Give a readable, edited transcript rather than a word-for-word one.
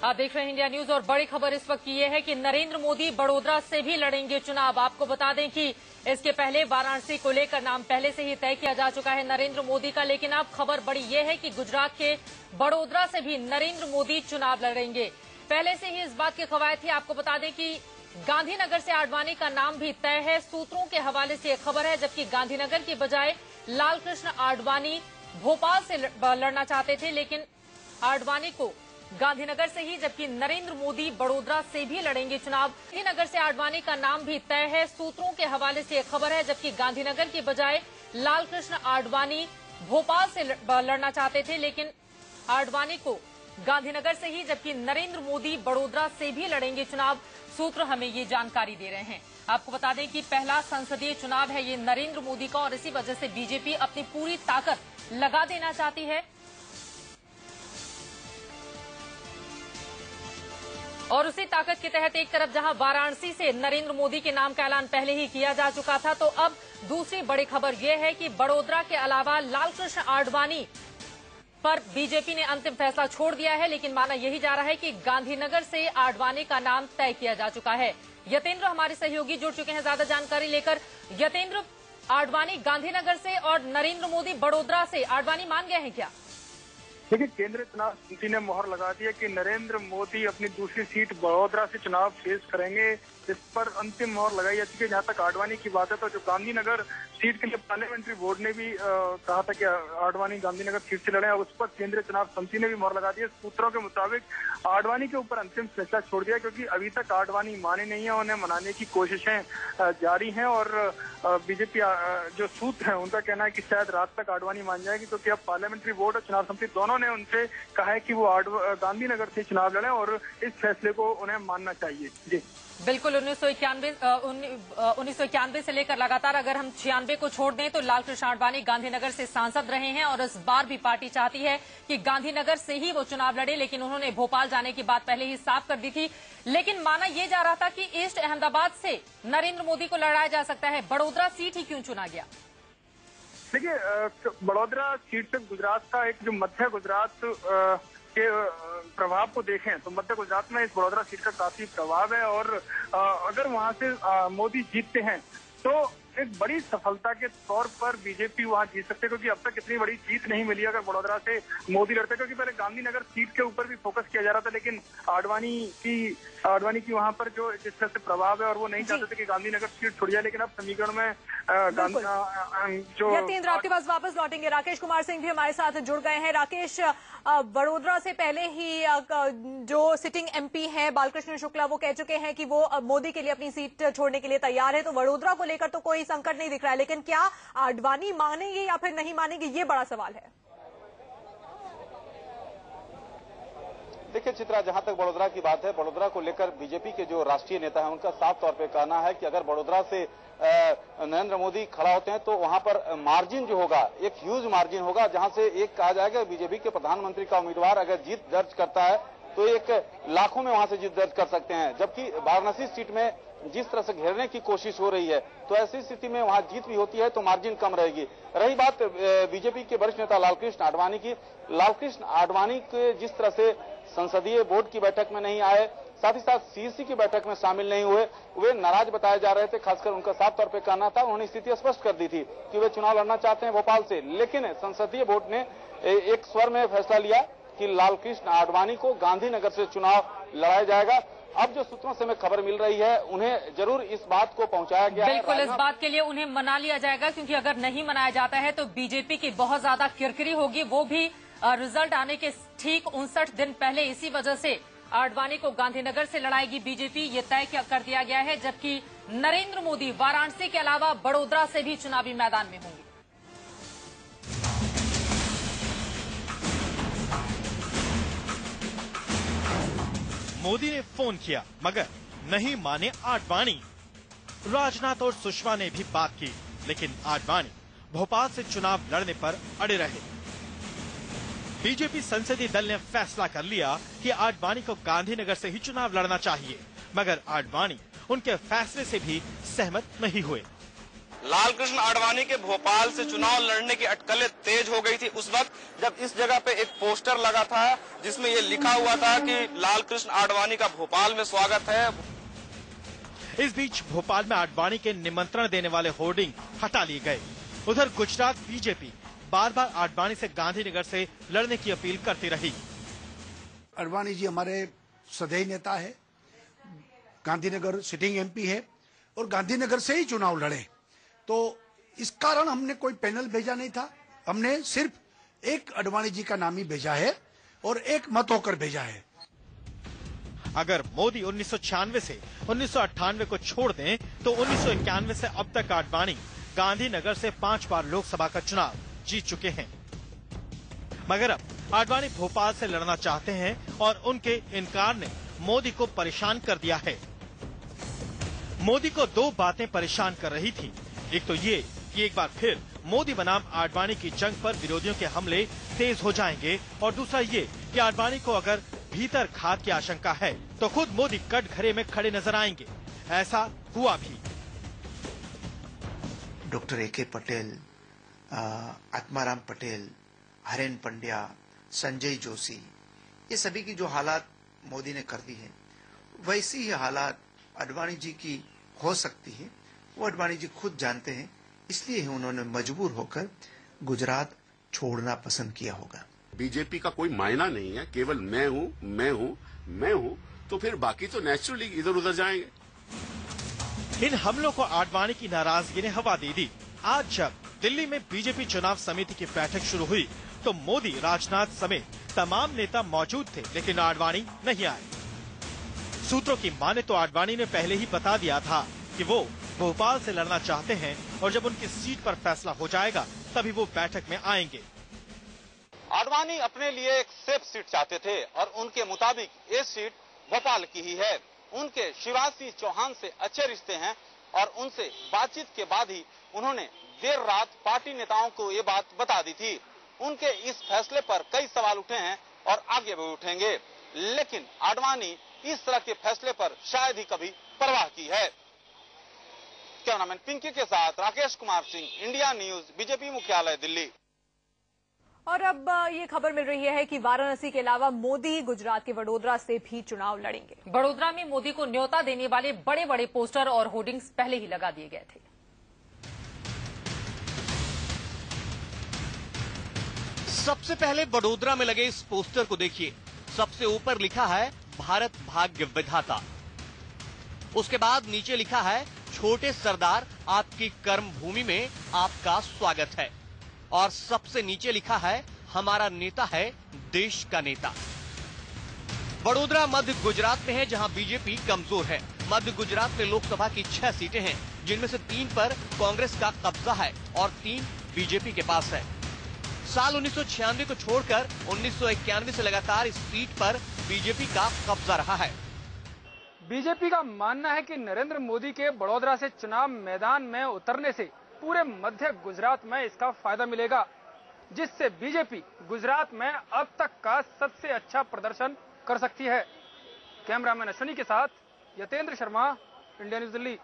आप देख रहे हैं इंडिया न्यूज और बड़ी खबर इस वक्त की ये है कि नरेंद्र मोदी बड़ोदरा से भी लड़ेंगे चुनाव। आपको बता दें कि इसके पहले वाराणसी को लेकर नाम पहले से ही तय किया जा चुका है नरेंद्र मोदी का, लेकिन अब खबर बड़ी ये है कि गुजरात के बड़ोदरा से भी नरेंद्र मोदी चुनाव लड़ेंगे। पहले से ही इस बात की खबर थी। आपको बता दें कि गांधीनगर से आडवाणी का नाम भी तय है। सूत्रों के हवाले से यह खबर है, जबकि गांधीनगर की बजाय लालकृष्ण आडवाणी भोपाल से लड़ना चाहते थे, लेकिन आडवाणी को गांधीनगर से ही, जबकि नरेंद्र मोदी बड़ोदरा से भी लड़ेंगे चुनाव। गांधीनगर से आडवाणी का नाम भी तय है। सूत्रों के हवाले से यह खबर है, जबकि गांधीनगर की बजाय लालकृष्ण आडवाणी भोपाल से लड़ना चाहते थे, लेकिन आडवाणी को गांधीनगर से ही, जबकि नरेंद्र मोदी बड़ोदरा से भी लड़ेंगे चुनाव। सूत्र हमें ये जानकारी दे रहे हैं। आपको बता दें कि पहला संसदीय चुनाव है ये नरेंद्र मोदी का, और इसी वजह से बीजेपी अपनी पूरी ताकत लगा देना चाहती है। और उसी ताकत के तहत एक तरफ जहां वाराणसी से नरेंद्र मोदी के नाम का ऐलान पहले ही किया जा चुका था, तो अब दूसरी बड़ी खबर यह है कि बड़ोदरा के अलावा लालकृष्ण आडवाणी पर बीजेपी ने अंतिम फैसला छोड़ दिया है, लेकिन माना यही जा रहा है कि गांधीनगर से आडवाणी का नाम तय किया जा चुका है। यतेंद्र हमारे सहयोगी जुड़ चुके हैं ज्यादा जानकारी लेकर। यतेंद्र, आडवाणी गांधीनगर से और नरेंद्र मोदी बड़ोदरा से, आडवाणी मान गए हैं क्या? देखिए, केंद्रीय चुनाव समिति ने मोहर लगा दी है कि नरेंद्र मोदी अपनी दूसरी सीट बड़ोदरा से चुनाव फेस करेंगे। इस पर अंतिम मोहर लगाई जा चुकी है। जहां तक आडवाणी की बात है, तो जो गांधीनगर सीट के लिए पार्लियामेंट्री बोर्ड ने भी कहा था कि आडवाणी गांधीनगर सीट से लड़े, उस पर केंद्रीय चुनाव समिति ने भी मोहर लगा दी है। सूत्रों के मुताबिक आडवाणी के ऊपर अंतिम फैसला छोड़ दिया, क्योंकि अभी तक आडवाणी माने नहीं है। उन्हें मनाने की कोशिशें जारी हैं, और बीजेपी जो सूत्र है उनका कहना है कि शायद रात तक आडवाणी मान जाएगी, क्योंकि अब पार्लियामेंट्री बोर्ड और चुनाव समिति दोनों ने उनसे कहा है कि वो गांधीनगर से चुनाव लड़े, और इस फैसले को उन्हें मानना चाहिए। जी बिल्कुल, 1991 से लेकर लगातार अगर हम 96 को छोड़ दें तो लालकृष्ण आडवाणी गांधीनगर से सांसद रहे हैं, और इस बार भी पार्टी चाहती है कि गांधीनगर से ही वो चुनाव लड़े, लेकिन उन्होंने भोपाल जाने की बात पहले ही साफ कर दी थी। लेकिन माना यह जा रहा था कि ईस्ट अहमदाबाद से नरेंद्र मोदी को लड़ाया जा सकता है, बड़ोदरा सीट ही क्यों चुना गया? देखिए, बड़ोदरा सीट से गुजरात का एक जो मध्य गुजरात के प्रभाव को देखें तो मध्य गुजरात में इस बड़ोदरा सीट का काफी प्रभाव है, और अगर वहां से मोदी जीतते हैं तो एक बड़ी सफलता के तौर पर बीजेपी वहां जीत सकते, क्योंकि अब तक इतनी बड़ी जीत नहीं मिली अगर बड़ोदरा से मोदी लड़ते। क्योंकि पहले गांधीनगर सीट के ऊपर भी फोकस किया जा रहा था, लेकिन आडवाणी की वहां पर जो जिस तरह से प्रभाव है, और वो नहीं चाहते थे कि गांधीनगर सीट छोड़ जाए। लेकिन अब समीकरण में जो यतेंद्र आपके पास वापस लौटेंगे। राकेश कुमार सिंह भी हमारे साथ जुड़ गए हैं। राकेश, बड़ोदरा से पहले ही जो सिटिंग एमपी हैं बालकृष्ण शुक्ला, वो कह चुके हैं कि वो मोदी के लिए अपनी सीट छोड़ने के लिए तैयार है, तो बड़ोदरा को लेकर तो कोई संकट नहीं दिख रहा है, लेकिन क्या आडवाणी मानेंगे या फिर नहीं मानेंगे, ये बड़ा सवाल है। देखिए चित्रा, जहां तक बड़ोदरा की बात है, बड़ोदरा को लेकर बीजेपी के जो राष्ट्रीय नेता हैं उनका साफ तौर पे कहना है कि अगर बड़ोदरा से नरेंद्र मोदी खड़ा होते हैं तो वहां पर मार्जिन जो होगा, एक ह्यूज मार्जिन होगा, जहां से एक कहा जाएगा बीजेपी के प्रधानमंत्री का उम्मीदवार अगर जीत दर्ज करता है तो एक लाखों में वहां से जीत दर्ज कर सकते हैं। जबकि वाराणसी सीट में जिस तरह से घेरने की कोशिश हो रही है, तो ऐसी स्थिति में वहां जीत भी होती है तो मार्जिन कम रहेगी। रही बात बीजेपी के वरिष्ठ नेता लालकृष्ण आडवाणी की, लालकृष्ण आडवाणी के जिस तरह से संसदीय बोर्ड की बैठक में नहीं आए, साथ ही साथ सीईसी की बैठक में शामिल नहीं हुए, वे नाराज बताए जा रहे थे। खासकर उनका साफ तौर पर कहना था, उन्होंने स्थिति स्पष्ट कर दी थी कि वे चुनाव लड़ना चाहते हैं भोपाल से, लेकिन संसदीय बोर्ड ने एक स्वर में फैसला लिया कि लालकृष्ण आडवाणी को गांधीनगर से चुनाव लड़ाया जाएगा। अब जो सूत्रों से हमें खबर मिल रही है, उन्हें जरूर इस बात को पहुंचाया गया है। बिल्कुल, इस बात के लिए उन्हें मना लिया जाएगा, क्योंकि अगर नहीं मनाया जाता है तो बीजेपी की बहुत ज्यादा किरकिरी होगी, वो भी रिजल्ट आने के ठीक 59 दिन पहले। इसी वजह से आडवाणी को गांधीनगर से लड़ाएगी बीजेपी, ये तय कर दिया गया है। जबकि नरेंद्र मोदी वाराणसी के अलावा बड़ोदरा से भी चुनावी मैदान में होंगे। मोदी ने फोन किया मगर नहीं माने आडवाणी। राजनाथ और सुषमा ने भी बात की, लेकिन आडवाणी भोपाल से चुनाव लड़ने पर अड़े रहे। बीजेपी संसदीय दल ने फैसला कर लिया कि आडवाणी को गांधीनगर से ही चुनाव लड़ना चाहिए, मगर आडवाणी उनके फैसले से भी सहमत नहीं हुए। लालकृष्ण आडवाणी के भोपाल से चुनाव लड़ने की अटकलें तेज हो गई थी उस वक्त जब इस जगह पे एक पोस्टर लगा था जिसमें ये लिखा हुआ था कि लालकृष्ण आडवाणी का भोपाल में स्वागत है। इस बीच भोपाल में आडवाणी के निमंत्रण देने वाले होर्डिंग हटा लिए गए। उधर गुजरात बीजेपी बार बार आडवाणी से गांधीनगर से लड़ने की अपील करती रही। आडवाणी जी हमारे सदैव नेता है, गांधीनगर सिटिंग एमपी है और गांधीनगर से ही चुनाव लड़े, तो इस कारण हमने कोई पैनल भेजा नहीं था। हमने सिर्फ एक आडवाणी जी का नाम ही भेजा है और एक मत होकर भेजा है। अगर मोदी 1996 से 1998 को छोड़ दें तो 1991 से अब तक आडवाणी गांधीनगर से 5 बार लोकसभा का चुनाव जीत चुके हैं। मगर अब आडवाणी भोपाल से लड़ना चाहते हैं और उनके इनकार ने मोदी को परेशान कर दिया है। मोदी को दो बातें परेशान कर रही थी। एक तो ये कि एक बार फिर मोदी बनाम आडवाणी की जंग पर विरोधियों के हमले तेज हो जाएंगे और दूसरा ये कि आडवाणी को अगर भीतर घात की आशंका है तो खुद मोदी कटघरे में खड़े नजर आएंगे। ऐसा हुआ भी। Doctor A K. पटेल, आत्माराम पटेल, हरेन पंड्या, संजय जोशी, ये सभी की जो हालात मोदी ने कर दी है वैसी ही हालात आडवाणी जी की हो सकती है। वो आडवाणी जी खुद जानते हैं, इसलिए ही उन्होंने मजबूर होकर गुजरात छोड़ना पसंद किया होगा। बीजेपी का कोई मायना नहीं है, केवल मैं हूं, तो फिर बाकी तो नेचुरली इधर उधर जाएंगे। इन हमलों को आडवाणी की नाराजगी ने हवा दे दी। आज जब दिल्ली में बीजेपी चुनाव समिति की बैठक शुरू हुई तो मोदी, राजनाथ समेत तमाम नेता मौजूद थे, लेकिन आडवाणी नहीं आए। सूत्रों की माने तो आडवाणी ने पहले ही बता दिया था कि वो भोपाल से लड़ना चाहते हैं और जब उनकी सीट पर फैसला हो जाएगा तभी वो बैठक में आएंगे। आडवाणी अपने लिए एक सेफ सीट चाहते थे और उनके मुताबिक ये सीट भोपाल की ही है। उनके शिवराज सिंह चौहान से अच्छे रिश्ते हैं और उनसे बातचीत के बाद ही उन्होंने देर रात पार्टी नेताओं को ये बात बता दी थी। उनके इस फैसले पर कई सवाल उठे हैं और आगे भी उठेंगे, लेकिन आडवाणी इस तरह के फैसले पर शायद ही कभी परवाह की है। कैमरामैन पिंकी के साथ Rakesh Kumar Singh, India news, BJP मुख्यालय, दिल्ली। और अब ये खबर मिल रही है कि वाराणसी के अलावा मोदी गुजरात के वडोदरा से भी चुनाव लड़ेंगे। बड़ोदरा में मोदी को न्योता देने वाले बड़े बड़े पोस्टर और होर्डिंग्स पहले ही लगा दिए गए थे। सबसे पहले बड़ोदरा में लगे इस पोस्टर को देखिए। सबसे ऊपर लिखा है भारत भाग्य विधाता। उसके बाद नीचे लिखा है छोटे सरदार आपकी कर्म भूमि में आपका स्वागत है। और सबसे नीचे लिखा है हमारा नेता है देश का नेता। बड़ोदरा मध्य गुजरात में है जहां बीजेपी कमजोर है। मध्य गुजरात में लोकसभा की 6 सीटें हैं जिनमें से 3 पर कांग्रेस का कब्जा है और 3 बीजेपी के पास है। साल 1996 को छोड़कर 1991 से लगातार इस सीट पर बीजेपी का कब्जा रहा है। बीजेपी का मानना है कि नरेंद्र मोदी के बड़ोदरा से चुनाव मैदान में उतरने से पूरे मध्य गुजरात में इसका फायदा मिलेगा, जिससे बीजेपी गुजरात में अब तक का सबसे अच्छा प्रदर्शन कर सकती है। कैमरामैन अश्विनी के साथ यतेंद्र शर्मा, इंडिया न्यूज, दिल्ली।